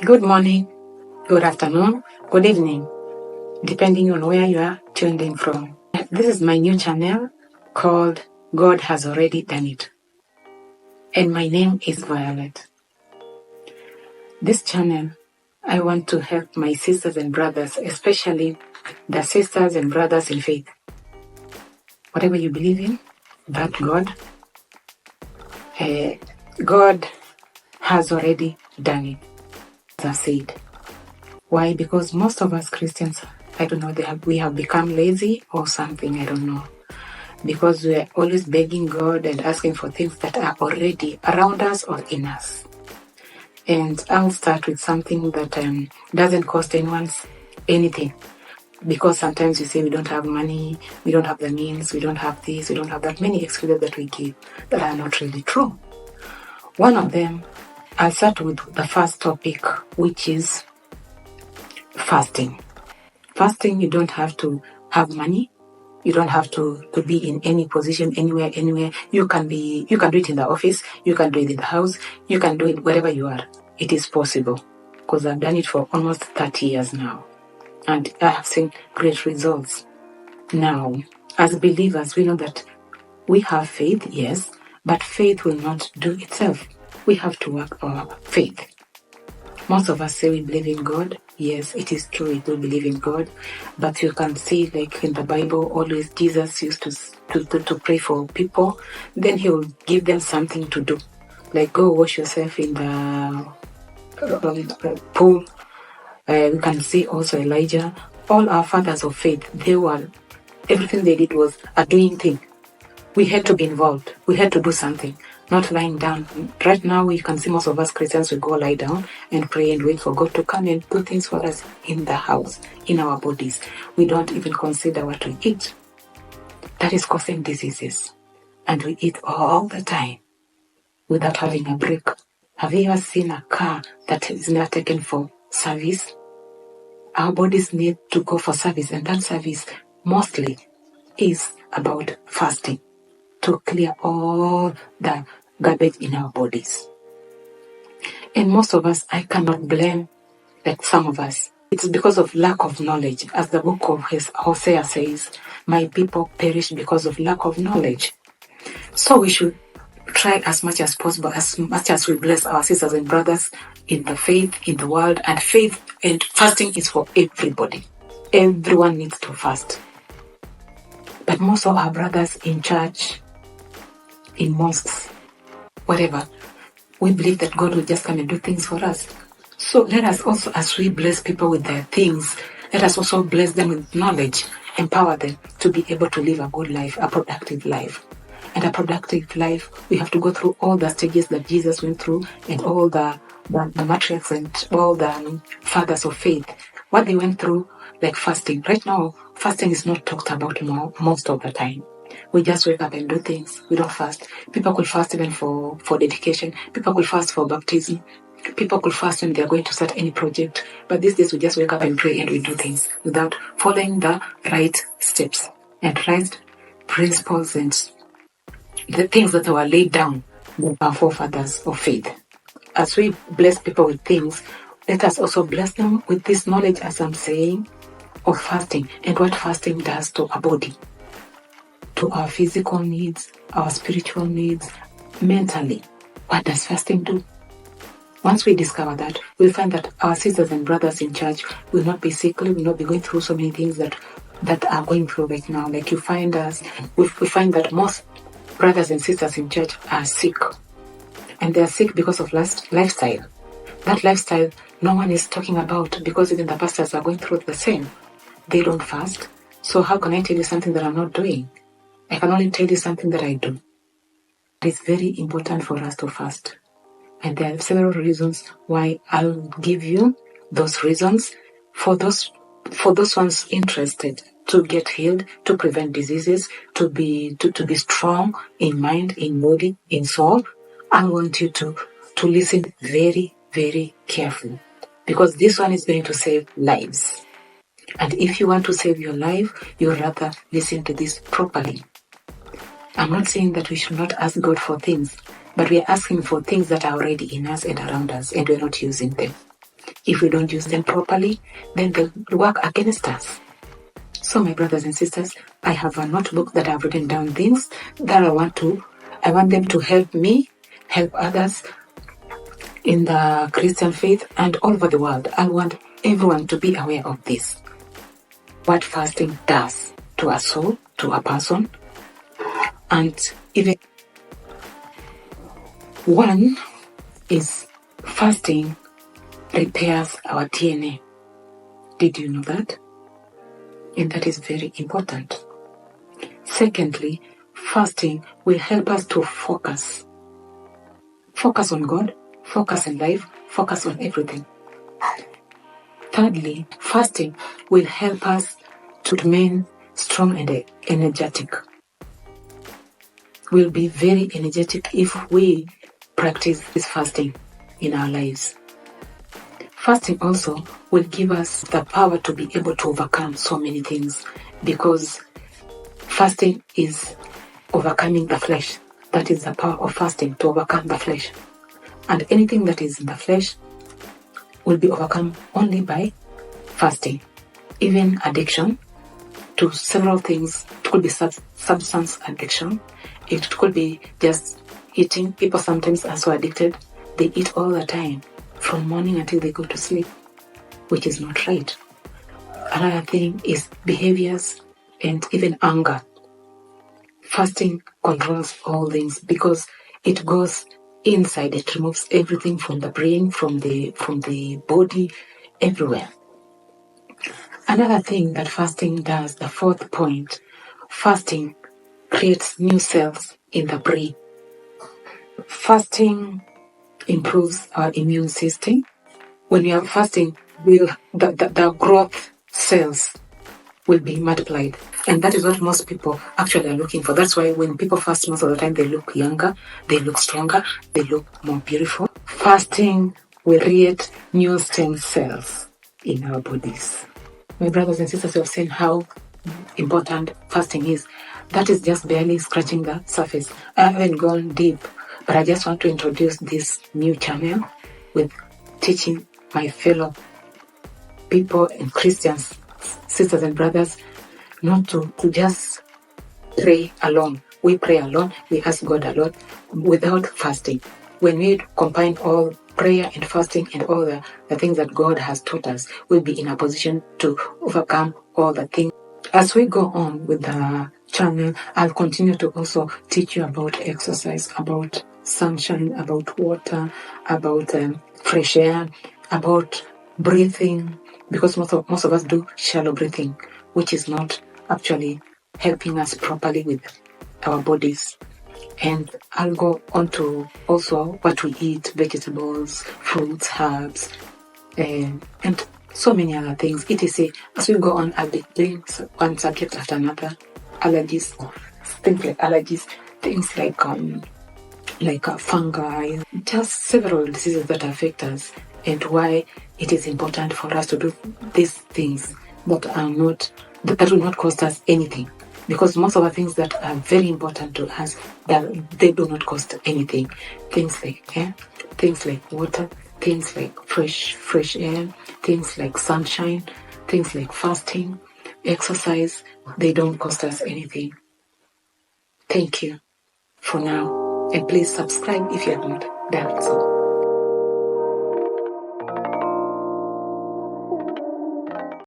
Good morning, good afternoon, good evening, depending on where you are tuned in from. This is my new channel called God Has Already Done It. And my name is Violet. This channel, I want to help my sisters and brothers, especially the sisters and brothers in faith. Whatever you believe in, that God has already done it, as I said. Why? Because most of us Christians, I don't know, we have become lazy or something, I don't know. Because we are always begging God and asking for things that are already around us or in us. And I'll start with something that doesn't cost anyone anything. Because sometimes we say we don't have money, we don't have the means, we don't have this, we don't have that. Many excuses that we give that are not really true. One of them, I'll start with the first topic, which is fasting. Fasting, you don't have to have money. You don't have to be in any position, anywhere. You can do it in the office, you can do it in the house, you can do it wherever you are. It is possible. Because I've done it for almost 30 years now. And I have seen great results. Now, as believers, we know that we have faith, yes, but faith will not do itself. We have to work for our faith. Most of us say we believe in God. Yes, it is true, we do believe in God. But you can see, like in the Bible, always Jesus used to pray for people. Then he will give them something to do. Like, go wash yourself in the pool. We can see also Elijah. All our fathers of faith, everything they did was a doing thing. We had to be involved. We had to do something, not lying down. Right now, we can see most of us Christians, we go lie down and pray and wait for God to come and do things for us in the house, in our bodies. We don't even consider what we eat. That is causing diseases. And we eat all the time without having a break. Have you ever seen a car that is not taken for service? Our bodies need to go for service, and that service mostly is about fasting, to clear all the garbage in our bodies. And most of us, I cannot blame, like some of us. It's because of lack of knowledge. As the book of Hosea says, my people perish because of lack of knowledge. So we should try as much as possible, as much as we bless our sisters and brothers in the faith, in the world, and faith and fasting is for everybody. Everyone needs to fast. But most of our brothers in church, in mosques, whatever, we believe that God will just come and do things for us. So let us also, as we bless people with their things, let us also bless them with knowledge, empower them to be able to live a good life, a productive life. And a productive life, we have to go through all the stages that Jesus went through and all the matriarchs and all the fathers of faith, what they went through, like fasting. Right now, fasting is not talked about most of the time. We just wake up and do things. We don't fast. People could fast even for dedication. People could fast for baptism. People could fast when they are going to start any project. But these days we just wake up and pray and we do things without following the right steps and right principles and the things that were laid down by our forefathers of faith. As we bless people with things, let us also bless them with this knowledge, as I'm saying, of fasting and what fasting does to our body, to our physical needs, our spiritual needs, mentally. What does fasting do? Once we discover that, we'll find that our sisters and brothers in church will not be sickly, will not be going through so many things that are going through right now. Like we find that most brothers and sisters in church are sick. And they are sick because of lifestyle. That lifestyle no one is talking about, because even the pastors are going through the same. They don't fast. So how can I tell you something that I'm not doing? I can only tell you something that I do. It is very important for us to fast. And there are several reasons why I'll give you those reasons for those ones interested to get healed, to prevent diseases, to be strong in mind, in body, in soul. I want you to listen very, very carefully, because this one is going to save lives. And if you want to save your life, you rather listen to this properly. I'm not saying that we should not ask God for things, but we are asking for things that are already in us and around us, and we're not using them. If we don't use them properly, then they work against us. So my brothers and sisters, I have a notebook that I've written down things that I want them to help me, help others in the Christian faith and all over the world. I want everyone to be aware of this. What fasting does to a soul, to a person, and even one is fasting repairs our DNA. Did you know that? And that is very important. Secondly, fasting will help us to focus. Focus on God, focus in life, focus on everything. Thirdly, fasting will help us to remain strong and energetic. We'll be very energetic if we practice this fasting in our lives. Fasting also will give us the power to be able to overcome so many things, because fasting is overcoming the flesh. That is the power of fasting, to overcome the flesh. And anything that is in the flesh will be overcome only by fasting. Even addiction to several things. It could be substance addiction. It could be just eating. People sometimes are so addicted, they eat all the time from morning until they go to sleep, which is not right. Another thing is behaviors and even anger. Fasting controls all things because it goes inside. It removes everything from the brain, from the body, everywhere. Another thing that fasting does, the fourth point, fasting creates new cells in the brain. Fasting improves our immune system. When we are fasting, the growth cells will be multiplied. And that is what most people actually are looking for. That's why when people fast, most of the time they look younger, they look stronger, they look more beautiful. Fasting will create new stem cells in our bodies. My brothers and sisters, you have seen how important fasting is. That is just barely scratching the surface. I haven't gone deep, but I just want to introduce this new channel with teaching my fellow people and Christians, sisters and brothers, not to just pray alone. We pray alone, we ask God alone, without fasting. When we combine all prayer and fasting and all the things that God has taught us, we'll be in a position to overcome all the things. As we go on with the channel, I'll continue to also teach you about exercise, about sunshine, about water, about fresh air, about breathing, because most of us do shallow breathing, which is not actually helping us properly with our bodies. And I'll go on to also what we eat, vegetables, fruits, herbs, and so many other things. Etc. As we go on, I'll be doing one subject after another. Allergies, things like allergies, things like fungi, just several diseases that affect us, and why it is important for us to do these things that will not cost us anything. Because most of the things that are very important to us, that they do not cost anything. Things like air, things like water, things like fresh air, things like sunshine, things like fasting, exercise, they don't cost us anything. Thank you for now. And please subscribe if you have not done so.